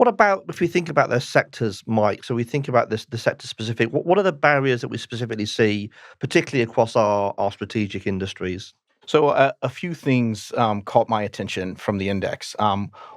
What about if we think about those sectors, Mike? So we think about the sector specific. What are the barriers that we specifically see, particularly across our strategic industries? So a few things caught my attention from the index.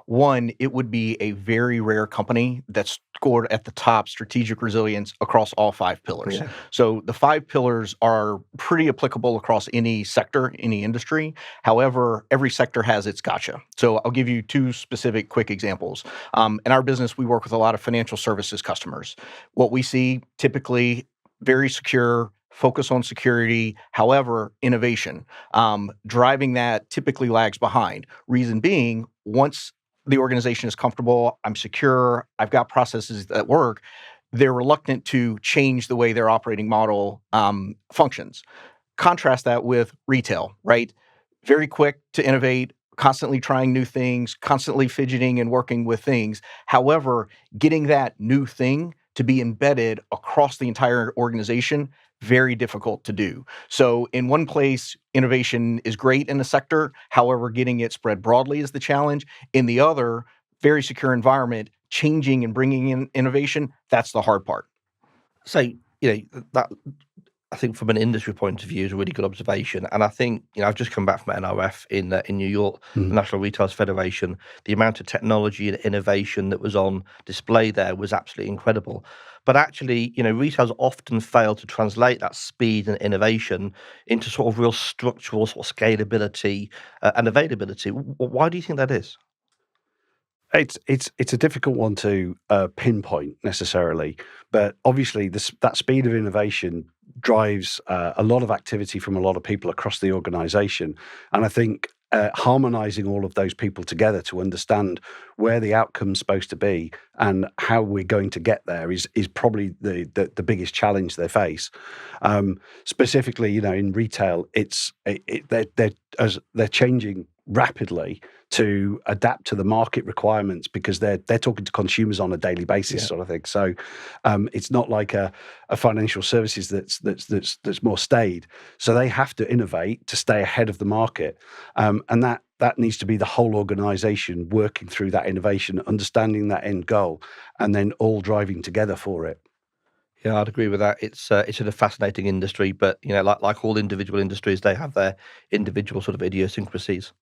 One, it would be a very rare company that scored at the top strategic resilience across all five pillars. Yeah. So the five pillars are pretty applicable across any sector, any industry. However, every sector has its gotcha. So I'll give you two specific quick examples. In our business, we work with a lot of financial services customers. What we see typically very secure, focus on security. However, innovation, driving that typically lags behind. Reason being, once the organization is comfortable, I'm secure, I've got processes that work, they're reluctant to change the way their operating model functions. Contrast that with retail, right? Very quick to innovate, constantly trying new things, constantly fidgeting and working with things. However, getting that new thing to be embedded across the entire organization, very difficult to do. So in one place, innovation is great in a sector. However, getting it spread broadly is the challenge. In the other, very secure environment, changing and bringing in innovation, that's the hard part. So, that I think from an industry point of view is a really good observation. And I think, I've just come back from NRF in New York, the National Retailers Federation. The amount of technology and innovation that was on display there was absolutely incredible. But actually, retailers often fail to translate that speed and innovation into sort of real structural sort of scalability and availability. Why do you think that is? It's a difficult one to pinpoint necessarily, but obviously that speed of innovation drives a lot of activity from a lot of people across the organisation, and I think harmonising all of those people together to understand where the outcome's supposed to be and how we're going to get there is probably the biggest challenge they face. Specifically, in retail, they're changing rapidly to adapt to the market requirements because they're talking to consumers on a daily basis, sort of thing. So it's not like a financial services that's more staid. So they have to innovate to stay ahead of the market, and that needs to be the whole organisation working through that innovation, understanding that end goal, and then all driving together for it. Yeah, I'd agree with that. It's a fascinating industry, but like all individual industries, they have their individual sort of idiosyncrasies.